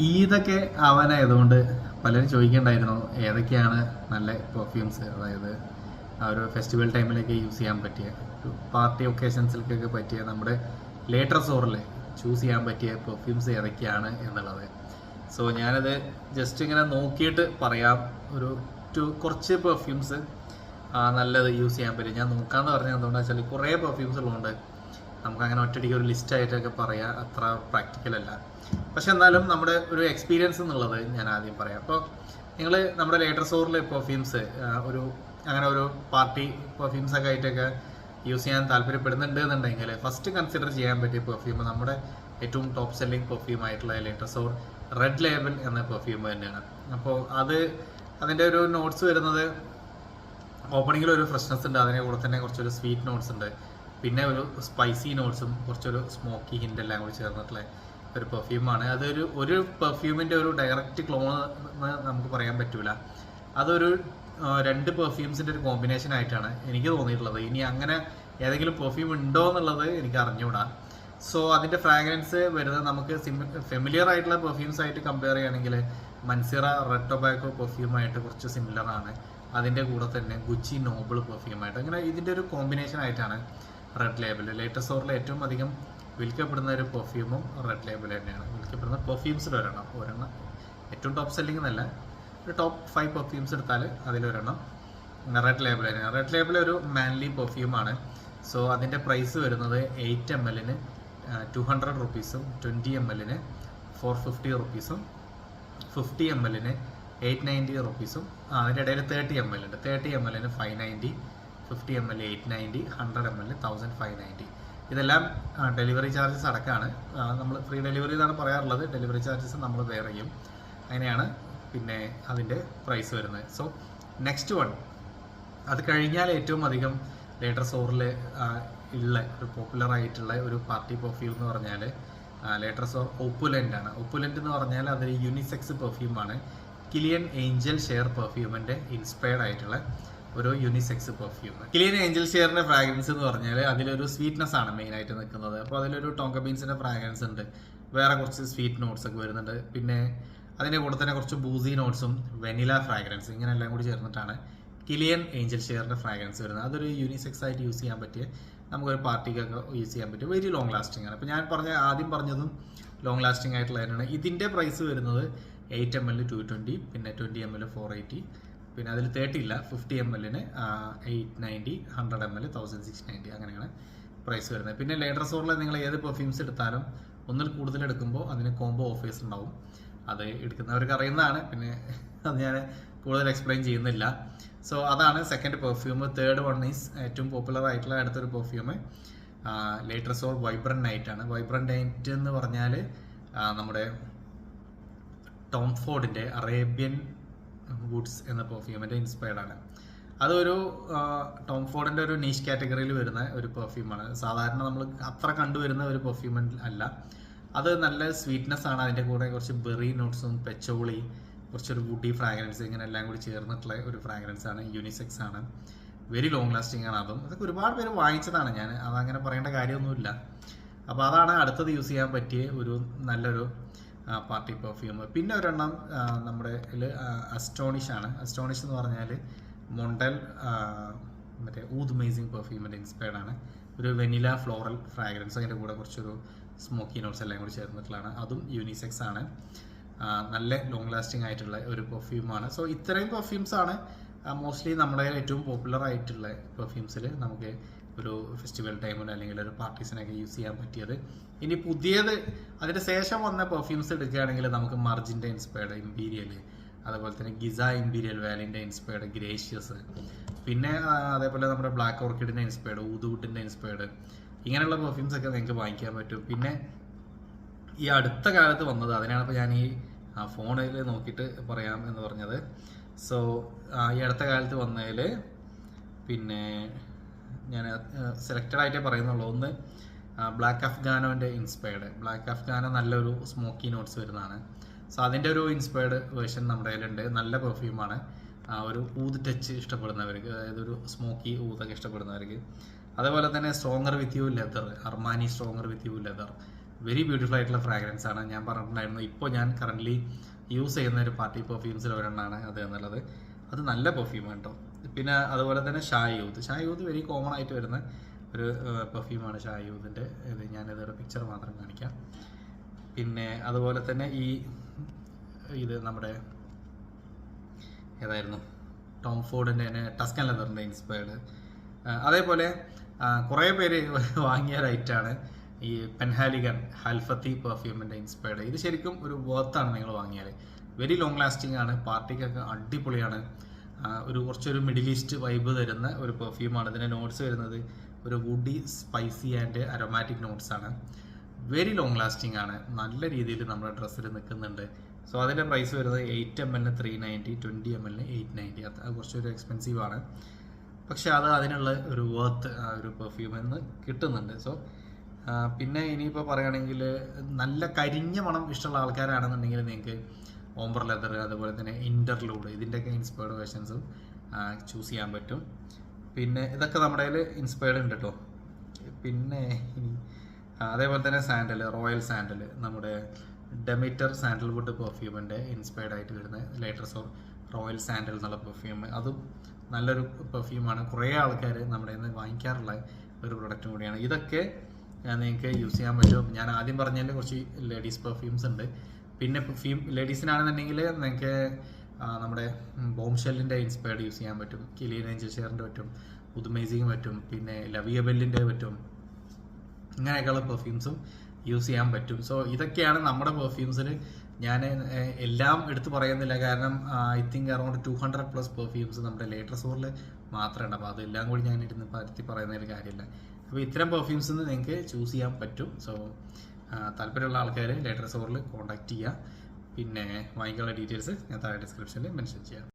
ഈദൊക്കെ ആവാനായതുകൊണ്ട് പലരും ചോദിക്കേണ്ടായിരുന്നു ഏതൊക്കെയാണ് നല്ല പെർഫ്യൂംസ്, അതായത് ആ ഒരു ഫെസ്റ്റിവൽ ടൈമിലേക്ക് യൂസ് ചെയ്യാൻ പറ്റിയ, ഒരു പാർട്ടി ഒക്കേഷൻസിലേക്കൊക്കെ പറ്റിയ, നമ്മുടെ ലേറ്റർ സ്റ്റോറിൽ ചൂസ് ചെയ്യാൻ പറ്റിയ പെർഫ്യൂംസ് ഏതൊക്കെയാണ് എന്നുള്ളത്. സോ ഞാനത് ജസ്റ്റ് ഇങ്ങനെ നോക്കിയിട്ട് പറയാം. ഒരു കുറച്ച് പെർഫ്യൂംസ് നല്ലത് യൂസ് ചെയ്യാൻ പറ്റും. ഞാൻ നോക്കാമെന്ന് പറഞ്ഞാൽ എന്തുകൊണ്ടാണെന്ന് വെച്ചാൽ കുറേ പെർഫ്യൂംസ് ഉള്ളതുകൊണ്ട് നമുക്കങ്ങനെ ഒറ്റയടിക്ക് ഒരു ലിസ്റ്റായിട്ടൊക്കെ പറയാം അത്ര പ്രാക്ടിക്കലല്ല. പക്ഷെ എന്നാലും നമ്മുടെ ഒരു എക്സ്പീരിയൻസ് എന്നുള്ളത് ഞാൻ ആദ്യം പറയാം. അപ്പോൾ നിങ്ങൾ നമ്മുടെ ലേറ്റർ സ്റ്റോറിലെ പെർഫ്യൂംസ് അങ്ങനെ ഒരു പാർട്ടി പെർഫ്യൂംസ് ഒക്കെ ആയിട്ടൊക്കെ യൂസ് ചെയ്യാൻ താല്പര്യപ്പെടുന്നുണ്ട് എന്നുണ്ടെങ്കിൽ ഫസ്റ്റ് കൺസിഡർ ചെയ്യാൻ പറ്റിയ പെർഫ്യൂം നമ്മുടെ ഏറ്റവും ടോപ്പ് സെല്ലിംഗ് പെർഫ്യൂം ആയിട്ടുള്ള ലേറ്റർ സ്റ്റോർ റെഡ് ലേബൽ എന്ന പെർഫ്യൂം തന്നെയാണ്. അപ്പോൾ അതിൻ്റെ ഒരു നോട്ട്സ് വരുന്നത് ഓപ്പണിങ്ങിൽ ഒരു ഫ്രഷ്നെസ് ഉണ്ട്, അതിനെ കൂടെ തന്നെ കുറച്ചൊരു സ്വീറ്റ് നോട്ട്സ് ഉണ്ട്, പിന്നെ ഒരു സ്പൈസി നോട്ട്സും കുറച്ചൊരു സ്മോക്കി ഹിൻ്റ് എല്ലാം കൂടി ചേർന്നിട്ടുള്ള ഒരു പെർഫ്യൂമാണ്. ഒരു പെർഫ്യൂമിൻ്റെ ഒരു ഡയറക്റ്റ് ക്ലോൺ എന്ന് നമുക്ക് പറയാൻ പറ്റൂല. അതൊരു രണ്ട് പെർഫ്യൂംസിൻ്റെ ഒരു കോമ്പിനേഷൻ ആയിട്ടാണ് എനിക്ക് തോന്നിയിട്ടുള്ളത്. ഇനി അങ്ങനെ ഏതെങ്കിലും പെർഫ്യൂം ഉണ്ടോ എന്നുള്ളത് എനിക്ക് അറിഞ്ഞുകൂടാ. സോ അതിൻ്റെ ഫ്രാഗ്രൻസ് വരുന്നത് നമുക്ക് ഫെമിലിയർ ആയിട്ടുള്ള പെർഫ്യൂംസ് ആയിട്ട് കമ്പയർ ചെയ്യുകയാണെങ്കിൽ മൻസിറ റെഡ് ടൊബാക്കോ പെർഫ്യൂമായിട്ട് കുറച്ച് സിമിലർ ആണ്. അതിൻ്റെ കൂടെ തന്നെ ഗുച്ചി നോബിൾ പെർഫ്യൂമായിട്ട്, അങ്ങനെ ഇതിൻ്റെ ഒരു കോമ്പിനേഷൻ ആയിട്ടാണ് റെഡ് ലേബൽ. ലേറ്റർ സ്റ്റോറിൽ ഏറ്റവും അധികം വിൽക്കപ്പെടുന്ന ഒരു പെർഫ്യൂമും റെഡ് ലേബൽ തന്നെയാണ്. വിൽക്കപ്പെടുന്ന പെർഫ്യൂംസിൽ ഒരെണ്ണം ഏറ്റവും ടോപ്പ് സെല്ലിംഗ് എന്നല്ല, ഒരു ടോപ്പ് 5 പെർഫ്യൂംസ് എടുത്താൽ അതിലൊരെണ്ണം റെഡ് ലേബൽ തന്നെയാണ്. റെഡ് ലേബൽ ഒരു മാൻലി പെർഫ്യൂമാണ്. സോ അതിൻ്റെ പ്രൈസ് വരുന്നത് 8 ml 200 റുപ്പീസും 20 ml 450 റുപ്പീസും 50 ml 890 റുപ്പീസും അതിൻ്റെ ഇടയിൽ 30 ml ഉണ്ട്. 30 ml 590, 50 ml 890, 100 ml 1590. ഇതെല്ലാം ഡെലിവറി ചാർജസ് അടക്കമാണ്. നമ്മൾ ഫ്രീ ഡെലിവറി എന്നാണ് പറയാറുള്ളത്, ഡെലിവറി ചാർജസ് നമ്മൾ വേറെ ചെയ്യും. അങ്ങനെയാണ് പിന്നെ അതിൻ്റെ പ്രൈസ് വരുന്നത്. സോ നെക്സ്റ്റ് വൺ, അത് കഴിഞ്ഞാൽ ഏറ്റവും അധികം ലേറ്റർ സ്റ്റോറിൽ ഉള്ള ഒരു പോപ്പുലർ ആയിട്ടുള്ള ഒരു പാർട്ടി പെർഫ്യൂം എന്ന് പറഞ്ഞാൽ ലേറ്റർ സ്റ്റോർ ഒപ്പുലൻ്റ് ആണ്. ഒപ്പുലൻ്റ് എന്ന് പറഞ്ഞാൽ അതൊരു യൂണിസെക്സ് പെർഫ്യൂമാണ്. കിലിയൻ ഏഞ്ചൽ ഷെയർ പെർഫ്യൂമിൻ്റെ ഇൻസ്പയർഡ് ആയിട്ടുള്ള ഒരു യൂണിസെക്സ് പെർഫ്യൂം. കിലിയൻ ഏഞ്ചൽ ഷെയറിൻ്റെ ഫ്രാഗ്രൻസ് എന്ന് പറഞ്ഞാൽ അതിലൊരു സ്വീറ്റ്നെസ് ആണ് മെയിനായിട്ട് നിൽക്കുന്നത്. അപ്പോൾ അതിലൊരു ടോങ്ക ബീൻസിൻ്റെ ഫ്രാഗ്രൻസ് ഉണ്ട്, വേറെ കുറച്ച് സ്വീറ്റ് നോട്ട്സ് ഒക്കെ വരുന്നുണ്ട്, പിന്നെ അതിൻ്റെ കൂടെ തന്നെ കുറച്ച് ബൂസി നോട്ട്സും വെനില ഫ്രാഗ്രൻസ്, ഇങ്ങനെ എല്ലാം കൂടി ചേർന്നിട്ടാണ് കിലിയൻ ഏഞ്ചൽ ഷെയറിൻ്റെ ഫ്രാഗ്രൻസ് വരുന്നത്. അതൊരു യൂണിസെക്സ് ആയിട്ട് യൂസ് ചെയ്യാൻ പറ്റിയ, നമുക്കൊരു പാർട്ടിക്കൊക്കെ യൂസ് ചെയ്യാൻ പറ്റിയ വെരി ലോങ് ലാസ്റ്റിംഗ് ആണ്. അപ്പോൾ ഞാൻ ആദ്യം പറഞ്ഞതും ലോങ് ലാസ്റ്റിംഗ് ആയിട്ടുള്ള തന്നെയാണ്. ഇതിൻ്റെ പ്രൈസ് വരുന്നത് 8 ml 220, പിന്നെ 20 ml 480, പിന്നെ അതിൽ 30 ഇല്ല, 50 ml 890, 100 ml 1690, അങ്ങനെയാണ് പ്രൈസ് വരുന്നത്. പിന്നെ ലേറ്റർ സ്റ്റോറിൽ നിങ്ങൾ ഏത് പെർഫ്യൂംസ് എടുത്താലും ഒന്നിൽ കൂടുതൽ എടുക്കുമ്പോൾ അതിന് കോംബോ ഓഫേഴ്സ് ഉണ്ടാവും. അത് എടുക്കുന്നവർക്ക് അറിയുന്നതാണ്, പിന്നെ അത് ഞാൻ കൂടുതൽ എക്സ്പ്ലെയിൻ ചെയ്യുന്നില്ല. സോ അതാണ് second perfume. Third one is ഏറ്റവും പോപ്പുലർ ആയിട്ടുള്ള അടുത്തൊരു perfume later store vibrant night ആണ്. വൈബ്രന്റ് നൈറ്റ് എന്ന് പറഞ്ഞാൽ നമ്മുടെ ടോം ഫോർഡിൻ്റെ അറേബ്യൻ വുഡ്സ് എന്ന പെർഫ്യൂമിൻ്റെ ഇൻസ്പയർഡ് ആണ്. അതൊരു ടോം ഫോർഡിൻ്റെ ഒരു നീഷ് കാറ്റഗറിയിൽ വരുന്ന ഒരു പെർഫ്യൂമാണ്. സാധാരണ നമ്മൾ അത്ര കണ്ടുവരുന്ന ഒരു പെർഫ്യൂം അല്ല. അത് നല്ല സ്വീറ്റ്നെസ് ആണ്, അതിൻ്റെ കൂടെ കുറച്ച് ബെറി നോട്ട്സും പെച്ചോളി, കുറച്ചൊരു വുഡി ഫ്രാഗ്രൻസ്, ഇങ്ങനെ എല്ലാം കൂടി ചേർന്നിട്ടുള്ള ഒരു ഫ്രാഗ്രൻസ് ആണ്. യൂണിസെക്സ് ആണ്, വെരി ലോങ് ലാസ്റ്റിംഗ് ആണ്. അതൊക്കെ ഒരുപാട് പേര് വാങ്ങിച്ചതാണ്, ഞാൻ അതങ്ങനെ പറയേണ്ട കാര്യമൊന്നുമില്ല. അപ്പോൾ അതാണ് അടുത്തത് യൂസ് ചെയ്യാൻ പറ്റിയ ഒരു നല്ലൊരു പാർട്ടി പെർഫ്യൂം. പിന്നെ ഒരെണ്ണം നമ്മുടെ അസ്റ്റോണിഷ് ആണ്. അസ്റ്റോണിഷ് എന്ന് പറഞ്ഞാൽ മൊണ്ടൽ മറ്റേ ഊദ് മേസിങ് പെർഫ്യൂമിൻ്റെ ഇൻസ്പയർഡ് ആണ്. ഒരു വെനില ഫ്ലോറൽ ഫ്രാഗ്രൻസ്, അതിൻ്റെ കൂടെ കുറച്ചൊരു സ്മോക്കി നോട്ട്സ് എല്ലാം കൂടി ചേർന്നിട്ടുള്ളതാണ്. അതും യൂണിസെക്സ് ആണ്, നല്ല ലോങ് ലാസ്റ്റിംഗ് ആയിട്ടുള്ള ഒരു പെർഫ്യൂമാണ്. സോ ഇത്രയും പെർഫ്യൂംസാണ് മോസ്റ്റ്ലി നമ്മുടെ ഏറ്റവും പോപ്പുലർ ആയിട്ടുള്ള പെർഫ്യൂംസിൽ നമുക്ക് ഒരു ഫെസ്റ്റിവൽ ടൈമിൽ അല്ലെങ്കിൽ ഒരു പാർട്ടീസിനൊക്കെ യൂസ് ചെയ്യാൻ പറ്റിയത്. ഇനി പുതിയത് അതിൻ്റെ ശേഷം വന്ന പെർഫ്യൂംസ് എടുക്കുകയാണെങ്കിൽ നമുക്ക് മർജിൻ്റെ ഇൻസ്പയർഡ് ഇമ്പീരിയൽ, അതുപോലെ തന്നെ ഗിസ ഇമ്പീരിയൽ വാലിൻ്റെ ഇൻസ്പയർഡ് ഗ്രേഷ്യസ്, പിന്നെ അതേപോലെ നമ്മുടെ ബ്ലാക്ക് ഓർക്കിഡിൻ്റെ ഇൻസ്പയർഡ്, ഊതുവുഡിൻ്റെ ഇൻസ്പയർഡ്, ഇങ്ങനെയുള്ള പെർഫ്യൂംസ് ഒക്കെ നിങ്ങൾക്ക് വാങ്ങിക്കാൻ പറ്റും. പിന്നെ ഈ അടുത്ത കാലത്ത് വന്നത്, അതിനാണ് ഇപ്പോൾ ഞാൻ ഈ ഫോണിൽ നോക്കിയിട്ട് പറയാം എന്ന് പറഞ്ഞത്. സോ ഈ അടുത്ത കാലത്ത് വന്നതിൽ പിന്നെ ഞാൻ സെലക്റ്റഡ് ആയിട്ടേ പറയുന്നുള്ളൂ. ഒന്ന് ബ്ലാക്ക് അഫ്ഗാനോൻ്റെ ഇൻസ്പയർഡ്. ബ്ലാക്ക് അഫ്ഗാനോ നല്ലൊരു സ്മോക്കി നോട്ട്സ് വരുന്നതാണ്. സോ അതിൻ്റെ ഒരു ഇൻസ്പയർഡ് വേർഷൻ നമ്മുടെ കയ്യിലുണ്ട്. നല്ല പെർഫ്യൂമാണ്. ഒരു ഊത് ടച്ച് ഇഷ്ടപ്പെടുന്നവർക്ക്, അതായത് ഒരു സ്മോക്കി ഊതൊക്കെ ഇഷ്ടപ്പെടുന്നവർക്ക്. അതേപോലെ തന്നെ stronger with you leather, Armani stronger with you leather, very beautiful ആയിട്ടുള്ള ഫ്രാഗ്രൻസ് ആണ്. ഞാൻ പറഞ്ഞിട്ടുണ്ടായിരുന്നു ഇപ്പോൾ ഞാൻ കറൻ്റ്ലി യൂസ് ചെയ്യുന്ന ഒരു പാർട്ടി പെർഫ്യൂംസിൽ ഒരെണ്ണമാണ് അത് എന്നുള്ളത്. അത് നല്ല പെർഫ്യൂമാണ് കേട്ടോ. പിന്നെ അതുപോലെ തന്നെ ഷാ യൂത്ത് വെരി കോമൺ ആയിട്ട് വരുന്ന ഒരു പെർഫ്യൂമാണ് ഷാ യൂത്തിൻ്റെ. ഇത് ഞാനിതൊരു പിക്ചർ മാത്രം കാണിക്കാം. പിന്നെ അതുപോലെ തന്നെ ഇത് നമ്മുടെ ഏതായിരുന്നു ടോം ഫോർഡിൻ്റെ തന്നെ ടസ്കൻ ലെതറിൻ്റെ ഇൻസ്പയർഡ്. അതേപോലെ കുറേ പേര് വാങ്ങിയ റൈറ്റാണ് ഈ പെൻഹാലിഗൺ ഹൽഫത്തി പെർഫ്യൂമിൻ്റെ ഇൻസ്പയർഡ്. ഇത് ശരിക്കും ഒരു വർത്താണ് നിങ്ങൾ വാങ്ങിയാൽ. വെരി ലോങ് ലാസ്റ്റിംഗ് ആണ്, പാർട്ടിക്കൊക്കെ അടിപൊളിയാണ്. കുറച്ചൊരു മിഡിൽ ഈസ്റ്റ് വൈബ് തരുന്ന ഒരു പെർഫ്യൂമാണ്. ഇതിൻ്റെ നോട്ട്സ് വരുന്നത് ഒരു woody, spicy and aromatic notes ആണ്. വെരി ലോങ് ലാസ്റ്റിംഗ് ആണ്, നല്ല രീതിയിൽ നമ്മുടെ ഡ്രസ്സിൽ നിൽക്കുന്നുണ്ട്. സോ അതിൻ്റെ പ്രൈസ് വരുന്നത് 8 ml 390, 20 ml 890. അത് കുറച്ചൊരു എക്സ്പെൻസീവ് ആണ്, പക്ഷെ അതിനുള്ള ഒരു വർത്ത് ഒരു പെർഫ്യൂമിൽ നിന്ന് കിട്ടുന്നുണ്ട്. സോ പിന്നെ ഇനിയിപ്പോൾ പറയുകയാണെങ്കിൽ നല്ല കരിഞ്ഞ മണം ഇഷ്ടമുള്ള ആൾക്കാരാണെന്നുണ്ടെങ്കിൽ നിങ്ങൾക്ക് ഓംബർ ലെതർ, അതുപോലെ തന്നെ ഇൻ്റർലൂഡ്, ഇതിൻ്റെയൊക്കെ ഇൻസ്പയർഡ് വേർഷൻസും ചൂസ് ചെയ്യാൻ പറ്റും. പിന്നെ ഇതൊക്കെ നമ്മുടെ കയ്യിൽ ഇൻസ്പയർഡ് ഉണ്ട് കേട്ടോ. പിന്നെ അതേപോലെ തന്നെ സാൻഡൽ, റോയൽ സാൻഡൽ, നമ്മുടെ ഡെമിറ്റർ സാൻഡൽവുഡ് പെർഫ്യൂമിൻ്റെ ഇൻസ്പയർഡ് ആയിട്ട് വരുന്ന ലേറ്റർസോർ റോയൽ സാൻഡൽ എന്നുള്ള പെർഫ്യൂം, അതും നല്ലൊരു പെർഫ്യൂമാണ്. കുറേ ആൾക്കാർ നമ്മുടെ നിന്ന് വാങ്ങിക്കാറുള്ള ഒരു പ്രൊഡക്റ്റും കൂടിയാണ്. ഇതൊക്കെ നിങ്ങൾക്ക് യൂസ് ചെയ്യാൻ പറ്റും. ഞാൻ ആദ്യം പറഞ്ഞതിൽ കുറച്ച് ലേഡീസ് പെർഫ്യൂംസ് ഉണ്ട്. പിന്നെ ലേഡീസിനാണെന്നുണ്ടെങ്കിൽ നിങ്ങൾക്ക് നമ്മുടെ ബോം ഷെല്ലിൻ്റെ ഇൻസ്പയർഡ് യൂസ് ചെയ്യാൻ പറ്റും, കിലിയൻ ഏഞ്ചൽ ഷെയറിൻ്റെ പറ്റും, ഉദ്മേസിങ് പറ്റും, പിന്നെ ലവിയബെല്ലിൻ്റെ പറ്റും. ഇങ്ങനെയൊക്കെയുള്ള പെർഫ്യൂംസും യൂസ് ചെയ്യാൻ പറ്റും. സോ ഇതൊക്കെയാണ് നമ്മുടെ പെർഫ്യൂംസിൽ. ഞാൻ എല്ലാം എടുത്ത് പറയുന്നില്ല, കാരണം ഐ തിങ്ക് അറൗണ്ട് 200+ പെർഫ്യൂംസ് നമ്മുടെ ലേറ്റർസോറിൽ മാത്രമേ ഉണ്ട്. അപ്പോൾ അതെല്ലാം കൂടി ഞാൻ ഇരുന്ന് പരത്തി പറയുന്നതിൽ കാര്യമില്ല. അപ്പോൾ ഇത്തരം പെർഫ്യൂംസ് നിങ്ങൾക്ക് ചൂസ് ചെയ്യാൻ പറ്റും. സോ താല്പര്യമുള്ള ആൾക്കാർ ലേറ്റർസോറിൽ കോൺടാക്ട് ചെയ്യുക. പിന്നെ വാങ്ങിക്കാനുള്ള ഡീറ്റെയിൽസ് ഞാൻ താഴെ ഡിസ്ക്രിപ്ഷനിൽ മെൻഷൻ ചെയ്യാം.